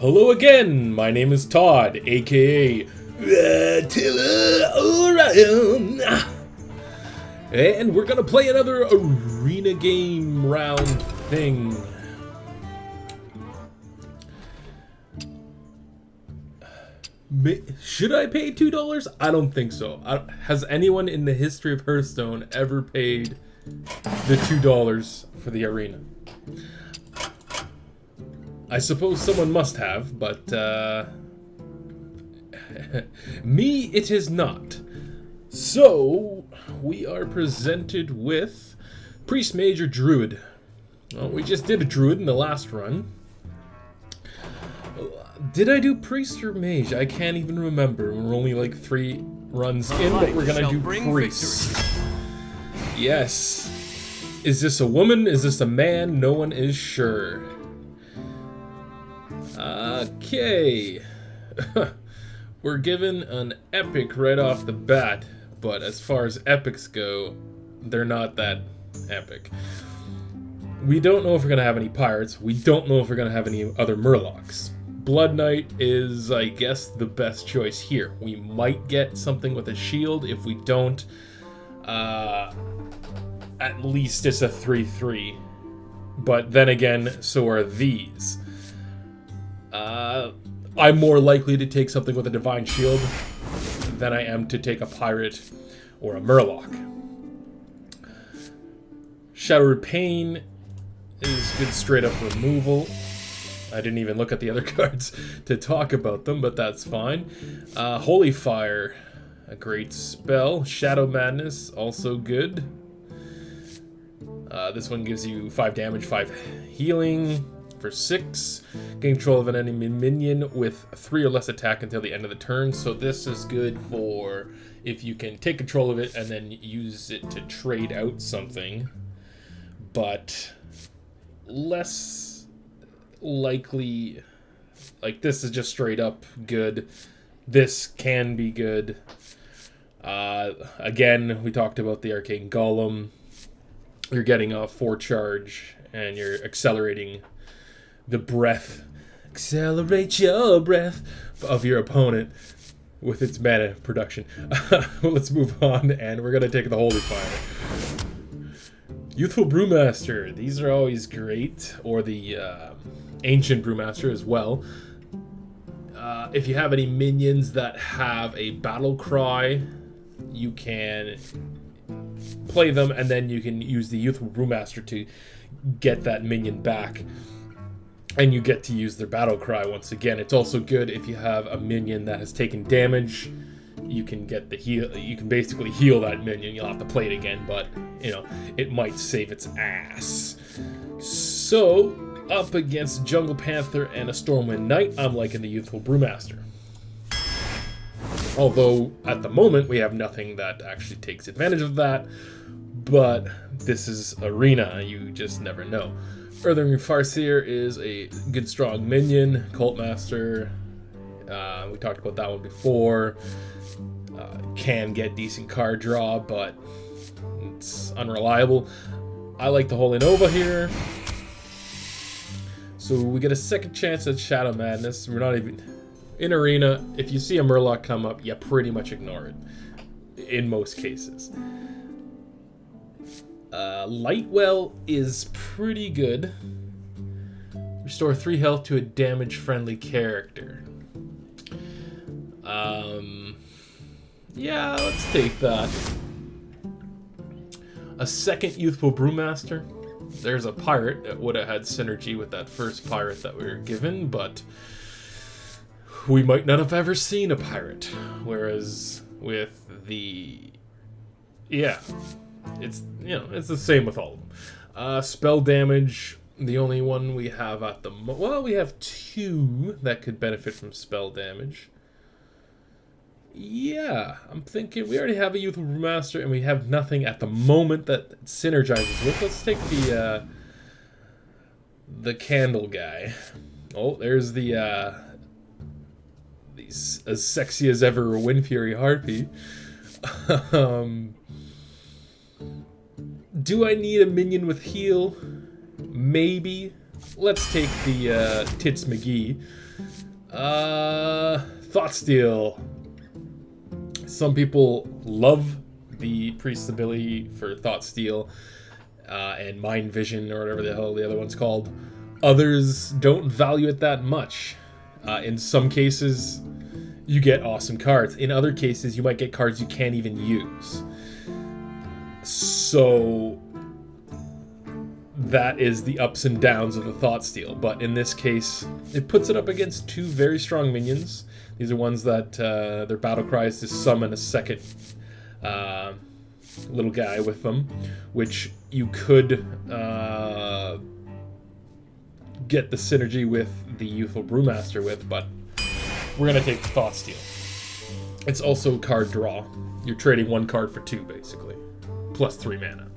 Hello again, my name is Todd, aka Attila Orion. And we're gonna play another arena game round thing. Should I pay $2? I don't think so. Has anyone in the history of Hearthstone ever paid the $2 for the arena? I suppose someone must have, but me it is not. So, we are presented with Priest, Mage, or Druid. Well, we just did a Druid in the last run. Did I do Priest or Mage? I can't even remember. We're only like 3 runs in, but we're gonna do Priest. Yes. Is this a woman? Is this a man? No one is sure. Okay. We're given an epic right off the bat, but as far as epics go, they're not that epic. We don't know if we're gonna have any pirates. We don't know if we're gonna have any other murlocs. Blood Knight is, I guess, the best choice here. We might get something with a shield. If we don't, at least it's a 3/3. But then again, so are these. I'm more likely to take something with a Divine Shield than I am to take a Pirate or a Murloc. Shadowed Pain is good straight up removal. I didn't even look at the other cards to talk about them, but that's fine. Holy Fire, a great spell. Shadow Madness, also good. This one gives you 5 damage, 5 healing. For 6, gain control of an enemy minion with 3 or less attack until the end of the turn. So this is good for if you can take control of it and then use it to trade out something. But less likely, like this is just straight up good. This can be good. Again, we talked about the Arcane Golem. You're getting a 4 charge and you're accelerating the breath, accelerate your breath of your opponent with its mana production. Let's move on, and we're gonna take the Holy Fire. Youthful Brewmaster, these are always great, or the Ancient Brewmaster as well. If you have any minions that have a battle cry, you can play them, and then you can use the Youthful Brewmaster to get that minion back. And you get to use their battle cry once again. It's also good if you have a minion that has taken damage. You can get the heal. You can basically heal that minion. You'll have to play it again, but you know it might save its ass. So up against Jungle Panther and a Stormwind Knight, I'm liking the Youthful Brewmaster. Although at the moment we have nothing that actually takes advantage of that. But this is Arena. You just never know. Earthring Farseer is a good strong minion. Cult Master, we talked about that one before. Can get decent card draw, but it's unreliable. I like the Holy Nova here. So we get a second chance at Shadow Madness. We're not even in Arena. If you see a Murloc come up, you pretty much ignore it in most cases. Lightwell is pretty good. Restore 3 health to a damage-friendly character. Yeah, let's take that. A second Youthful Brewmaster. There's a pirate that would have had synergy with that first pirate that we were given, but we might not have ever seen a pirate. Whereas with the... yeah. It's, you know, it's the same with all of them. Spell damage, the only one we have at the well, we have 2 that could benefit from spell damage. Yeah, I'm thinking we already have a Youthful Brewmaster and we have nothing at the moment that synergizes with. Let's take the candle guy. Oh, there's the as sexy as ever Wind Fury Harpy. Do I need a minion with heal? Maybe. let's take the Tits McGee. Thoughtsteal. Some people love the priest's ability for Thoughtsteal and Mind Vision, or whatever the hell the other one's called. Others don't value it that much. In some cases, you get awesome cards. In other cases, you might get cards you can't even use. So that is the ups and downs of the Thoughtsteal. But in this case, it puts it up against two very strong minions. These are ones that their battle cry is to summon a second little guy with them, which you could get the synergy with the Youthful Brewmaster with, but we're going to take Thoughtsteal. It's also card draw. You're trading one card for two, basically. Plus 3 mana.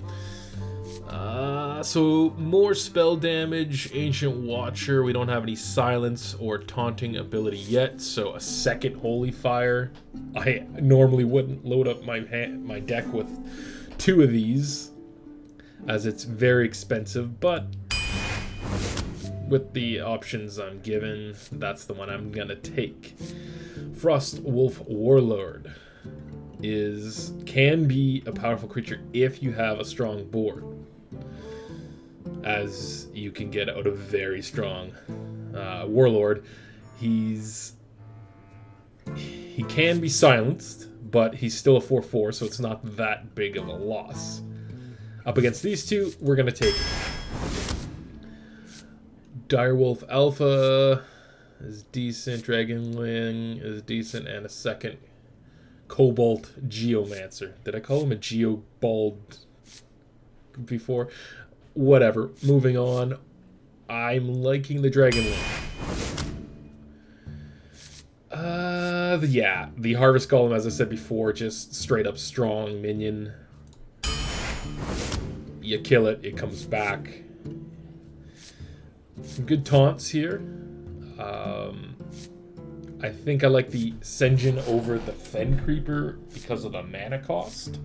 So more spell damage, Ancient Watcher. We don't have any silence or taunting ability yet, so a second Holy Fire. I normally wouldn't load up my deck with 2 of these, as it's very expensive, but with the options I'm given, that's the one I'm gonna take. Frost Wolf Warlord can be a powerful creature if you have a strong board, as you can get out a very strong Warlord. He can be silenced, but he's still a 4/4, so it's not that big of a loss. Up against these two, we're gonna take it. Direwolf Alpha is decent, Dragonwing is decent, and a second Cobalt Geomancer. Did I call him a Geobald before? Whatever. Moving on. I'm liking the Dragonwing. Yeah, the Harvest Golem, as I said before, just straight up strong minion. You kill it, it comes back. Some good taunts here. I think I like the Sen'jin over the Fen Creeper because of the mana cost.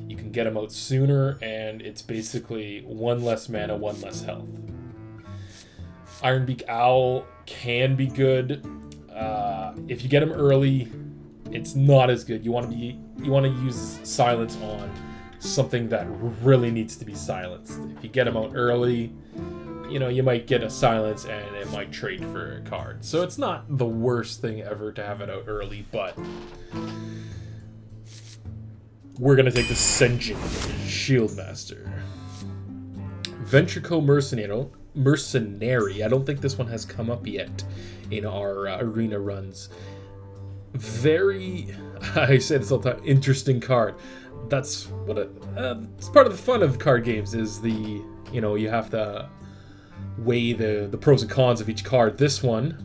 You can get him out sooner, and it's basically 1 less mana, 1 less health. Ironbeak Owl can be good. If you get him early, it's not as good. You want to use silence on something that really needs to be silenced. If you get him out early, you might get a silence and it might trade for a card. So it's not the worst thing ever to have it out early, but we're going to take the Sen'jin Shieldmaster. Ventrico Mercenary. I don't think this one has come up yet in our arena runs. I say this all the time, interesting card. That's what it's part of the fun of card games is you have to weigh the pros and cons of each card. This one,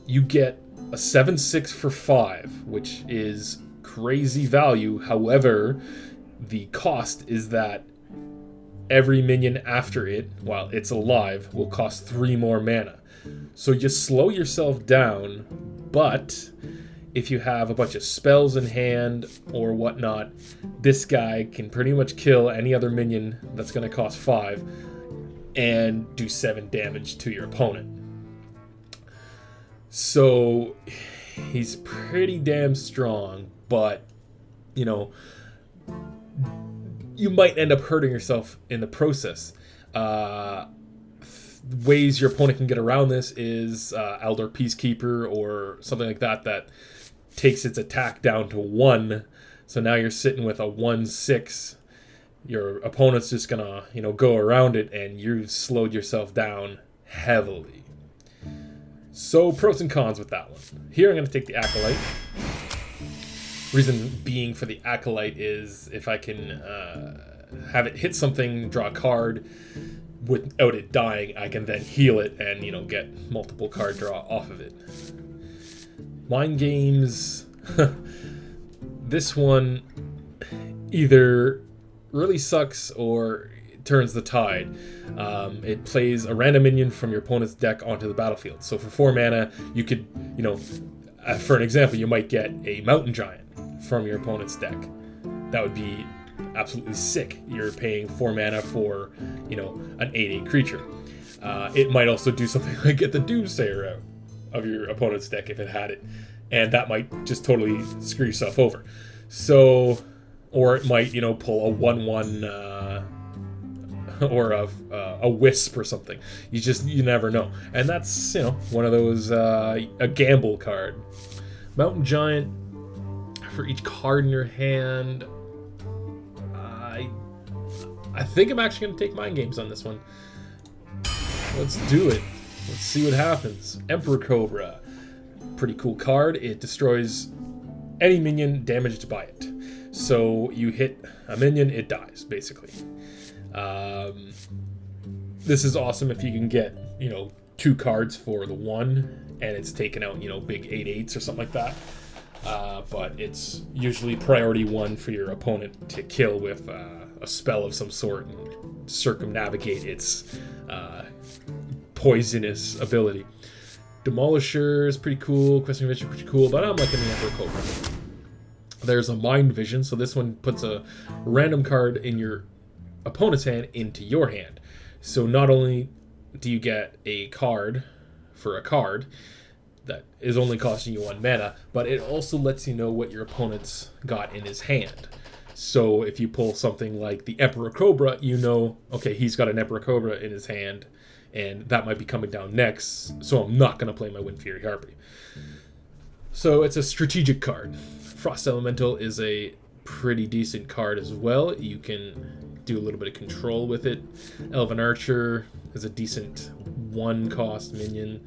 you get a 7/6 for 5, which is crazy value. However, the cost is that every minion after it, while it's alive, will cost 3 more mana. So you slow yourself down, but if you have a bunch of spells in hand or whatnot, this guy can pretty much kill any other minion that's going to cost 5 and do 7 damage to your opponent. So he's pretty damn strong, but you might end up hurting yourself in the process. Ways your opponent can get around this is Eldar Peacekeeper or something like that takes its attack down to 1. So now you're sitting with a 1/6. Your opponent's just gonna, go around it, and you've slowed yourself down heavily. So pros and cons with that one. Here I'm gonna take the Acolyte. Reason being for the Acolyte is if I can have it hit something, draw a card without it dying, I can then heal it and get multiple card draw off of it. Mind Games. This one either really sucks or turns the tide. It plays a random minion from your opponent's deck onto the battlefield. So for 4 mana, you could, for an example, you might get a Mountain Giant from your opponent's deck. That would be absolutely sick. You're paying 4 mana for, an 8/8 creature. It might also do something like get the Doomsayer out of your opponent's deck if it had it, and that might just totally screw yourself over. So, or it might, pull a 1/1 or a Wisp or something. You never know. And that's, one of those, a gamble card. Mountain Giant, for each card in your hand, I think I'm actually going to take Mind Games on this one. Let's do it. Let's see what happens. Emperor Cobra. Pretty cool card. It destroys any minion damaged by it. So you hit a minion, it dies, basically. This is awesome if you can get, 2 cards for the 1, and it's taken out, big 8/8s or something like that. But it's usually priority 1 for your opponent to kill with a spell of some sort and circumnavigate its poisonous ability. Demolisher is pretty cool. Questing Vision is pretty cool, but I'm liking the Emperor Cobra. There's a Mind Vision, so this one puts a random card in your opponent's hand into your hand. So not only do you get a card for a card that is only costing you 1 mana, but it also lets you know what your opponent's got in his hand. So if you pull something like the Emperor Cobra, okay, he's got an Emperor Cobra in his hand, and that might be coming down next, so I'm not going to play my Wind Fury Harpy. So it's a strategic card. Frost Elemental is a pretty decent card as well. You can do a little bit of control with it. Elven Archer is a decent 1-cost minion.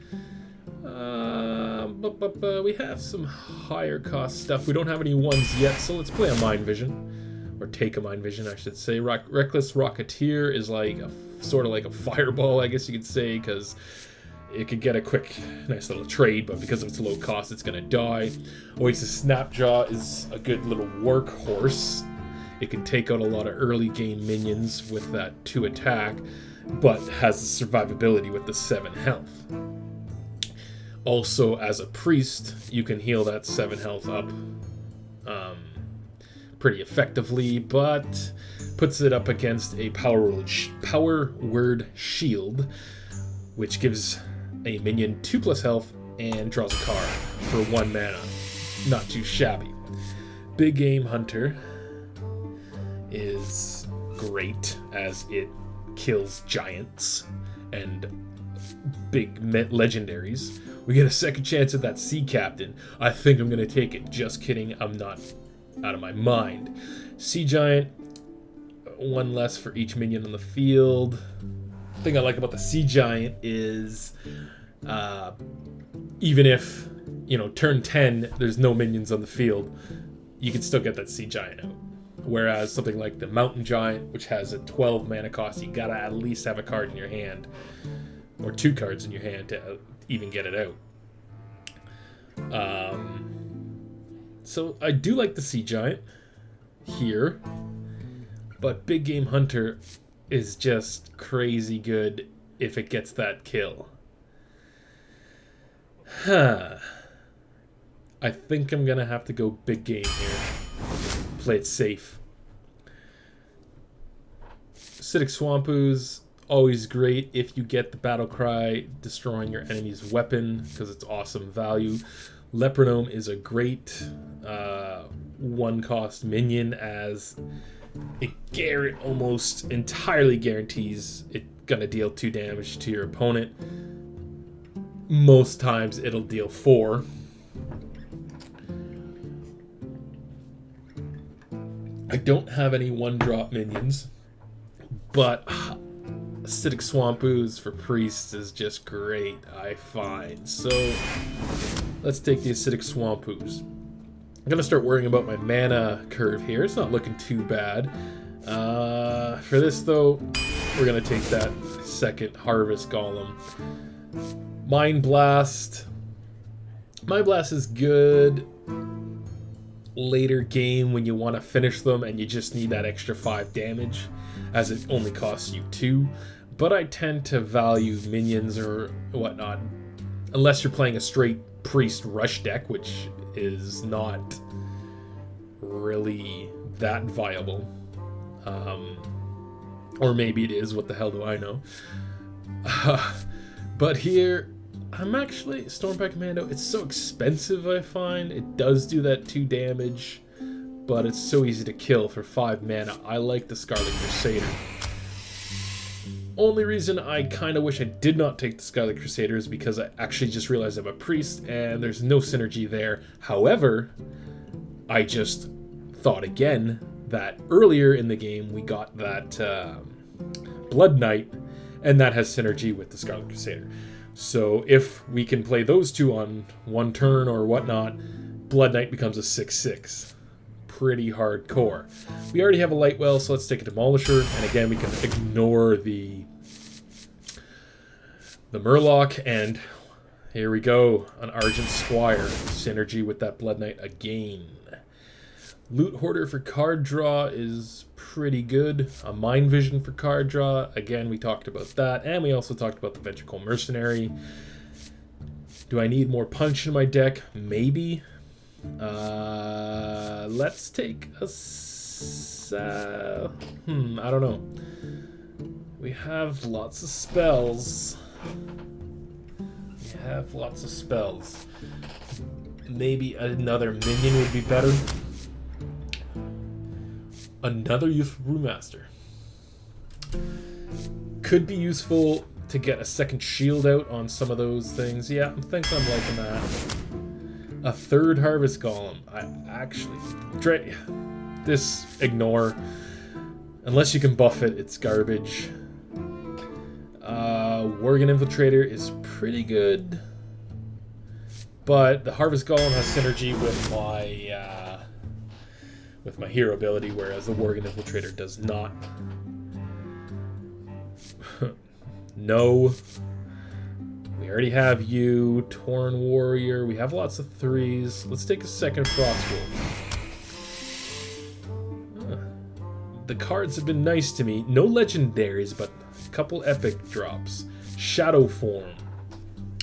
We have some higher cost stuff. We don't have any 1s yet, so let's play a Mind Vision. Or take a Mind Vision, I should say. Reckless Rocketeer is like sort of like a fireball, I guess you could say, because it could get a quick, nice little trade, but because of its low cost, it's going to die. Oasis Snapjaw is a good little workhorse. It can take out a lot of early game minions with that 2 attack, but has the survivability with the 7 health. Also, as a priest, you can heal that 7 health up pretty effectively, but puts it up against a power word shield, which gives a minion 2+ health and draws a card for 1 mana. Not too shabby. Big Game Hunter is great as it kills giants and big legendaries. We get a second chance at that Sea Captain. I think I'm going to take it. Just kidding. I'm not out of my mind. Sea Giant, 1 less for each minion on the field. The thing I like about the Sea Giant is even if, turn 10, there's no minions on the field, you can still get that Sea Giant out. Whereas something like the Mountain Giant, which has a 12 mana cost, you gotta at least have a card in your hand, or 2 cards in your hand to even get it out. So I do like the Sea Giant here, but Big Game Hunter is just crazy good if it gets that kill. I think I'm gonna have to go big game here. Play it safe. Acidic Swamp Ooze, always great if you get the Battle Cry destroying your enemy's weapon, because it's awesome value. Lepronome is a great 1-cost minion, as it almost entirely guarantees it's gonna deal 2 damage to your opponent. Most times it'll deal 4. I don't have any 1-drop minions, but Acidic Swamp Ooze for priests is just great, I find. So let's take the Acidic Swamp Ooze. I'm going to start worrying about my mana curve here. It's not looking too bad. For this, though, we're going to take that second Harvest Golem. Mind Blast. Mind Blast is good later game when you want to finish them and you just need that extra 5 damage, as it only costs you 2. But I tend to value minions or whatnot, unless you're playing a straight priest rush deck, which is not really that viable. Or maybe it is, what the hell do I know? But here, I'm actually Stormbright Commando. It's so expensive, I find. It does do that 2 damage, but it's so easy to kill for 5 mana. I like the Scarlet Crusader. Only reason I kind of wish I did not take the Scarlet Crusader is because I actually just realized I'm a priest and there's no synergy there. However, I just thought again that earlier in the game we got that Blood Knight, and that has synergy with the Scarlet Crusader. So if we can play those 2 on 1 turn or whatnot, Blood Knight becomes a 6/6. Pretty hardcore. We already have a Lightwell, so let's take a Demolisher, and again we can ignore the Murloc, and here we go, an Argent Squire, synergy with that Blood Knight again. Loot Hoarder for card draw is pretty good. A Mind Vision for card draw, again we talked about that, and we also talked about the Ventricle Mercenary. Do I need more punch in my deck? Maybe. Let's take a I don't know. We have lots of spells. Maybe another minion would be better. Another Youthful Brewmaster. Could be useful to get a second shield out on some of those things. Yeah, I think I'm liking that. A 3rd Harvest Golem. I actually... This, ignore. Unless you can buff it, it's garbage. Worgen Infiltrator is pretty good. But the Harvest Golem has synergy with my hero ability, whereas the Worgen Infiltrator does not. No. We already have you, Tauren Warrior. We have lots of 3s. Let's take a second Frostwolf. The cards have been nice to me. No legendaries, but a couple epic drops. Shadow Form.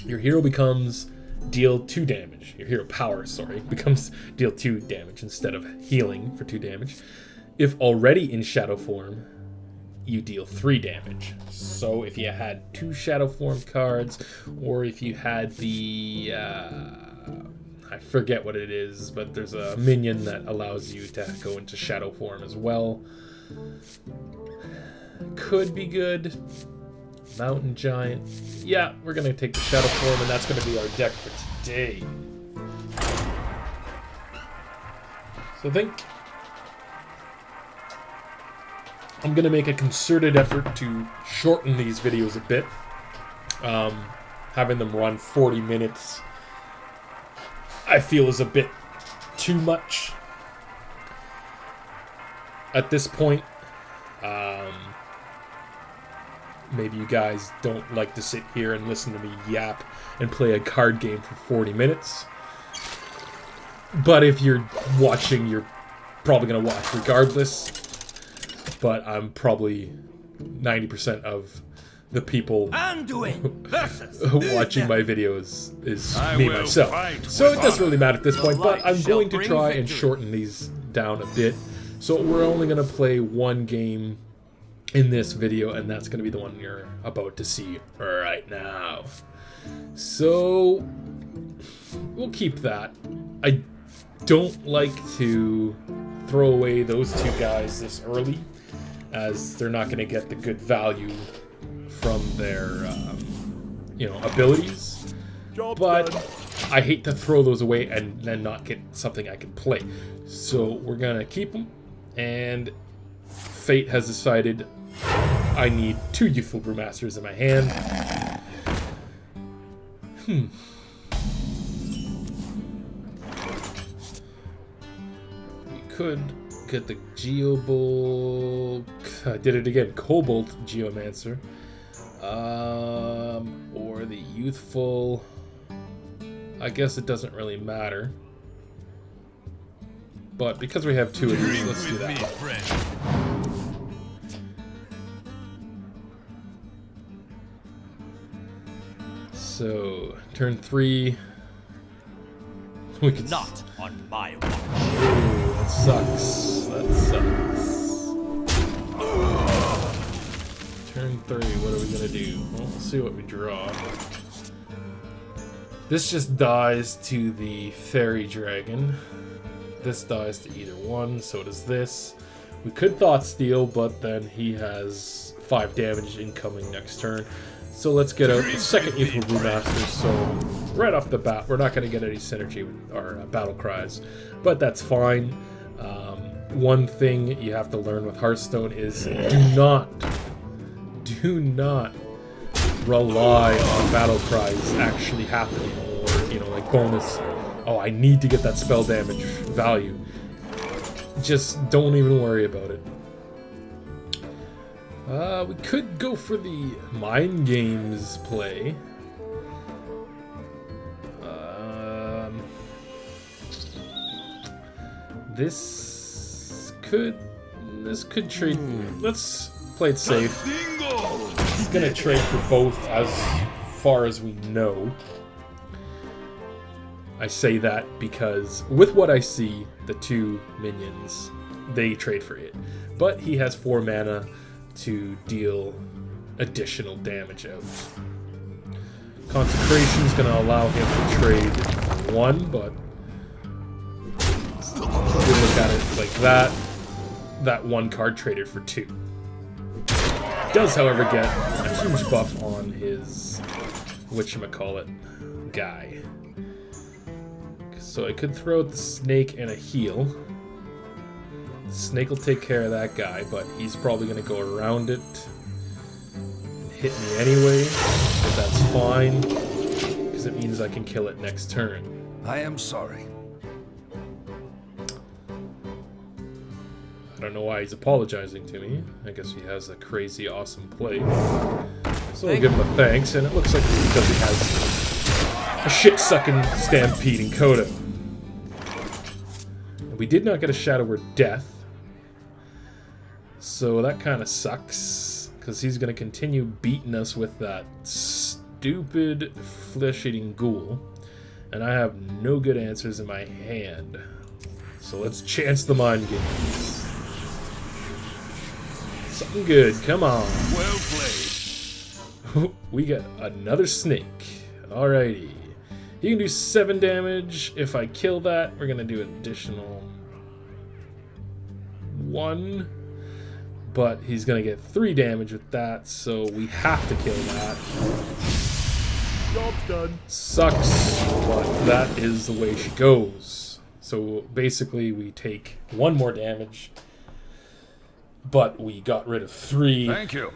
Your hero becomes deal 2 damage. Your hero power, sorry, becomes deal 2 damage instead of healing for 2 damage. If already in Shadow Form, you deal 3 damage. So if you had 2 Shadow Form cards, or if you had the I forget what it is, but there's a minion that allows you to go into Shadow Form as well. Could be good. Mountain Giant. Yeah, we're gonna take the Shadow Form, and that's gonna be our deck for today. So I think I'm going to make a concerted effort to shorten these videos a bit. Having them run 40 minutes, I feel, is a bit too much at this point. Maybe you guys don't like to sit here and listen to me yap and play a card game for 40 minutes. But if you're watching, you're probably going to watch regardless. But I'm probably 90% of the people watching my videos is me myself. So it doesn't really matter at this point, but I'm going to try and shorten these down a bit. So we're only going to play 1 game in this video, and that's going to be the one you're about to see right now. So we'll keep that. I don't like to throw away those 2 guys this early, as they're not going to get the good value from their abilities. But I hate to throw those away and then not get something I can play. So we're going to keep them, and Fate has decided I need 2 Youthful Brewmasters in my hand. We could get the Geobolt. I did it again. Cobalt Geomancer. Or the Youthful. I guess it doesn't really matter. But because we have 2 of these, let's do that. So, turn 3. We could not on my watch. Ooh, that sucks. That sucks. Turn 3, what are we gonna do? Well, we'll see what we draw. This just dies to the fairy dragon. This dies to either one, so does this. We could Thought Steal, but then he has 5 damage incoming next turn. So let's get out the second Youthful Brewmaster. So right off the bat, we're not going to get any synergy with our battle cries, but that's fine. One thing you have to learn with Hearthstone is do not rely on battle cries actually happening, or, you know, like bonus, oh, I need to get that spell damage value. Just don't even worry about it. We could go for the Mind Games play. This could trade. Let's play it safe. He's gonna trade for both as far as we know. I say that because with what I see, the 2 minions, they trade for it. But he has 4 mana to deal additional damage out. Consecration is going to allow him to trade 1, but if you look at it like that, that 1 card traded for 2. Does, however, get a huge buff on his whatchamacallit guy. So I could throw the snake and a heal. Snake will take care of that guy, but he's probably going to go around it and hit me anyway. But that's fine, because it means I can kill it next turn. I am sorry. I don't know why he's apologizing to me. I guess he has a crazy awesome play. So I'll give him a thanks, and it looks like it's because he has a shit-sucking stampeding Coda. We did not get a Shadow Word Death, so that kind of sucks, because he's going to continue beating us with that stupid flesh-eating ghoul, and I have no good answers in my hand. So let's chance the Mind Games. Something good, come on. Well played. We get another snake. Alrighty. He can do 7 damage. If I kill that, we're gonna do an additional 1. But he's gonna get 3 damage with that, so we have to kill that. Job's done. Sucks, but that is the way she goes. So basically we take 1 more damage, but we got rid of 3. Thank you.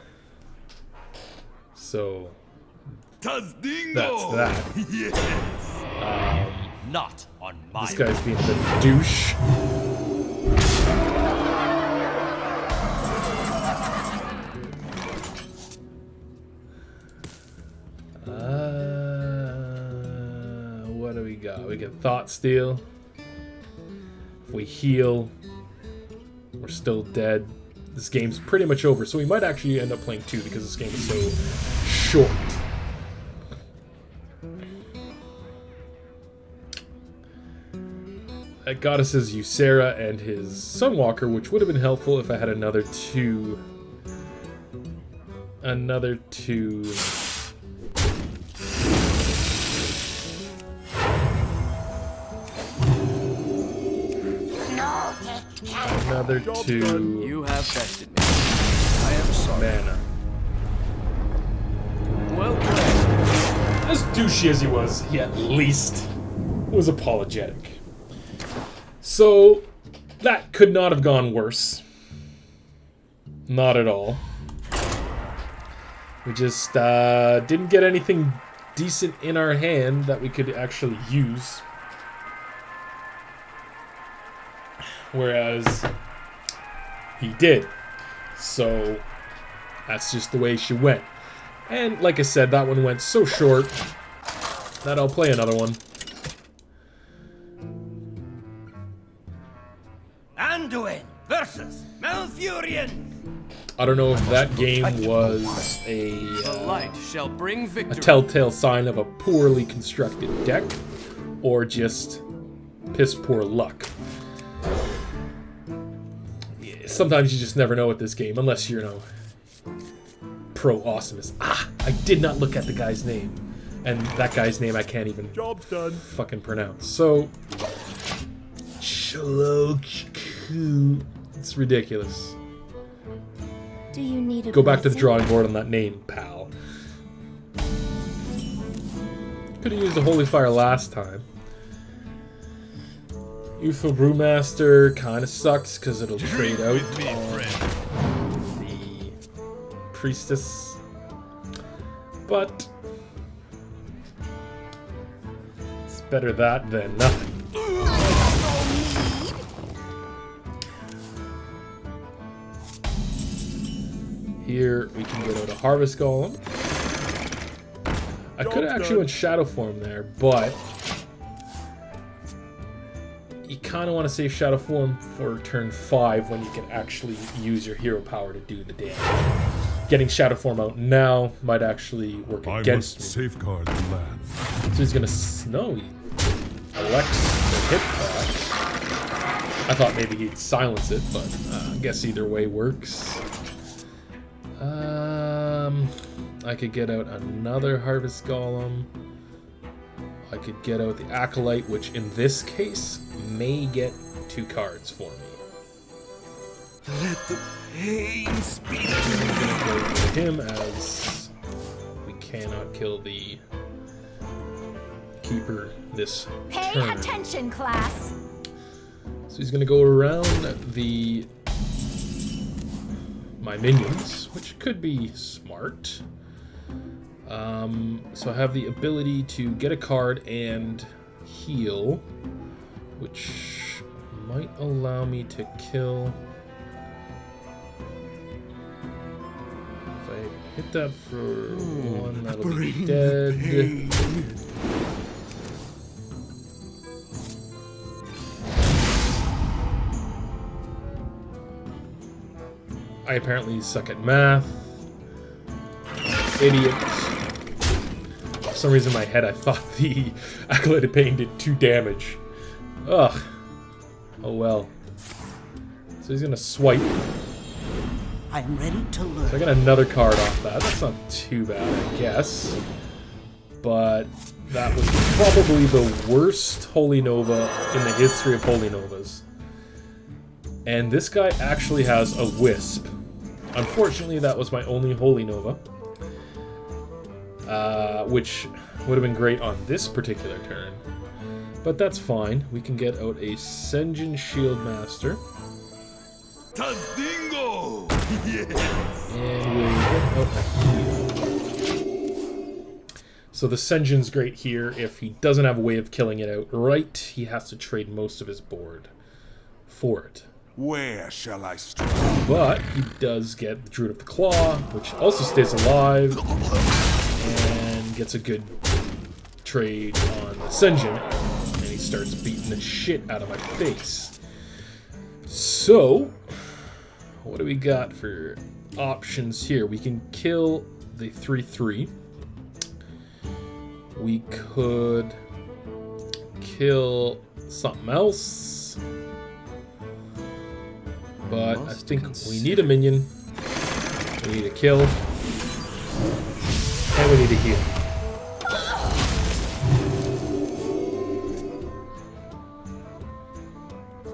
So That's that. Yes. Not on my. This guy's being a bit of a douche. What do we got? We get Thought Steal. If we heal, we're still dead. This game's pretty much over, so we might actually end up playing 2 because this game is so short. That got us his Ysera and his Sunwalker, which would have been helpful if I had another two. Another 2. Another 2. You have bested me. I am sorry. Mana. Well played. As douchey as he was, he at least was apologetic. So, that could not have gone worse. Not at all. We just didn't get anything decent in our hand that we could actually use. Whereas he did. So that's just the way she went. And like I said, that one went so short that I'll play another one. Anduin versus Malfurion. I don't know if that game was The light shall bring a victory. telltale sign of a poorly constructed deck, or just piss poor luck. Sometimes you just never know with this game, unless you're, Pro Awesomeness. Ah, I did not look at the guy's name. And that guy's name I can't even Job's done. fucking pronounce. So, Chloku. It's ridiculous. Do you need a Go back to the blessing? drawing board on that name, pal. Could have used the Holy Fire last time. Youthful Brewmaster kind of sucks because it'll trade out with me, on the Priestess. But it's better that than nothing. Here we can get out a Harvest Golem. I could have actually went Shadow Form there, but you kind of want to save Shadow Form for turn 5 when you can actually use your hero power to do the damage. Getting Shadow Form out now might actually work against me. Safeguard the land. So he's gonna snow. He elects the hit pot. I thought maybe he'd silence it, but I guess either way works. I could get out another Harvest Golem. I could get out the Acolyte, which in this case may get 2 cards for me. Let the pain speak. I'm gonna go for him as we cannot kill the Keeper this Pay turn. attention, class. So he's gonna go around my minions, which could be smart. So I have the ability to get a card and heal, which might allow me to kill. If I hit that for 1, that'll be dead. I apparently suck at math. Idiot. For some reason in my head I thought the Acolyte of Pain did 2 damage. Ugh. Oh well. So he's gonna swipe. I am ready to So I learn. got another card off that. That's not too bad, I guess. But that was probably the worst Holy Nova in the history of Holy Novas. And this guy actually has a Wisp. Unfortunately, that was my only Holy Nova. Which would have been great on this particular turn. But that's fine. We can get out a Senjin Shieldmaster. Tazdingo! Yes! And we'll get out a heal. So the Senjin's great here. If he doesn't have a way of killing it outright, he has to trade most of his board for it. Where shall I strike? But he does get the Druid of the Claw, which also stays alive, and gets a good trade on the Senjin, and he starts beating the shit out of my face. So, what do we got for options here? We can kill the 3/3. We could kill something else. But I think we need a minion, we need a kill, and we need a heal.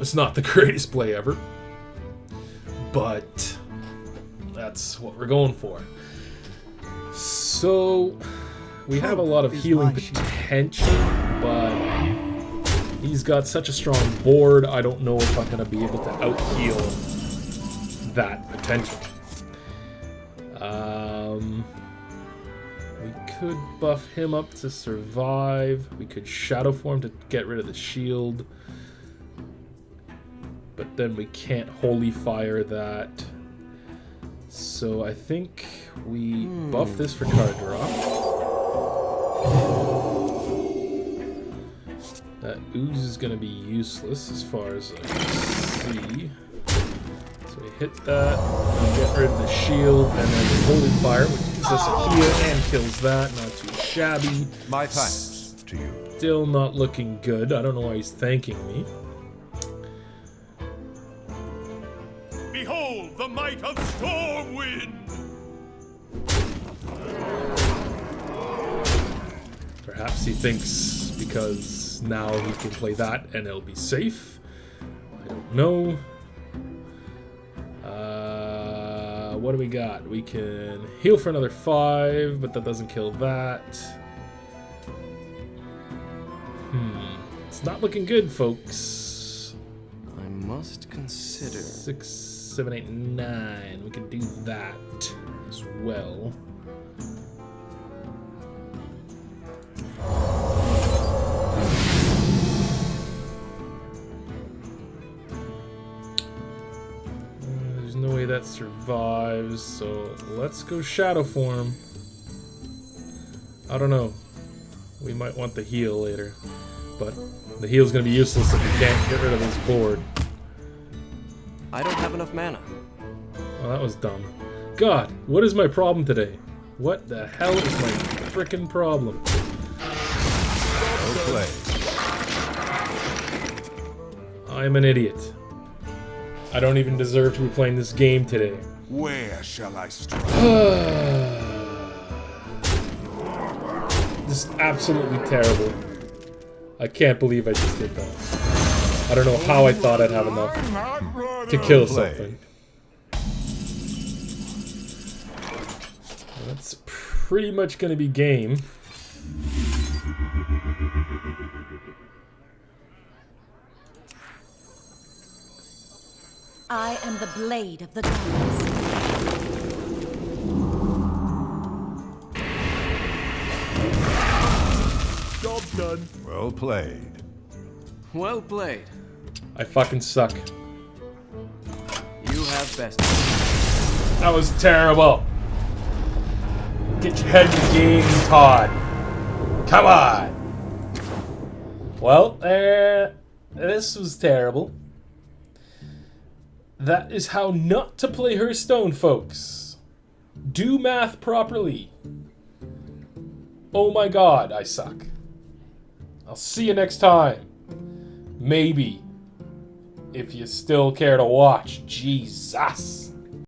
It's not the greatest play ever, but that's what we're going for. So, we have a lot of healing potential, but he's got such a strong board, I don't know if I'm going to be able to out-heal that potential. We could buff him up to survive. We could Shadow Form to get rid of the shield. But then we can't Holy Fire that. So I think we buff this for card draw. That ooze is going to be useless as far as I can see. So we hit that, we get rid of the shield, and then the Holy Fire, which gives us a heal and kills that. Not too shabby. My thanks to you. Still not looking good. I don't know why he's thanking me. Behold the might of Stormwind! Perhaps he thinks because now he can play that and it'll be safe. I don't know. What do we got? We can heal for another 5, but that doesn't kill that. It's not looking good, folks. I must consider. 6, 7, 8, 9. We can do that as well. There's no way that survives, so let's go Shadow Form. I don't know. We might want the heal later, but the heal's gonna be useless if we can't get rid of this board. I don't have enough mana. Well, that was dumb. God, what is my problem today? What the hell is my frickin' problem? Well played. I'm an idiot. I don't even deserve to be playing this game today. Where shall I strike? This is absolutely terrible. I can't believe I just did that. I don't know how I thought I'd have enough to kill something. That's pretty much gonna be game. I am the blade of the gods. Job done. Well played. Well played. I fucking suck. You have bested. That was terrible. Get your head in the game, Todd. Come on. Well, this was terrible. That is how not to play Hearthstone, folks. Do math properly. Oh my god, I suck. I'll see you next time. Maybe. If you still care to watch. Jesus.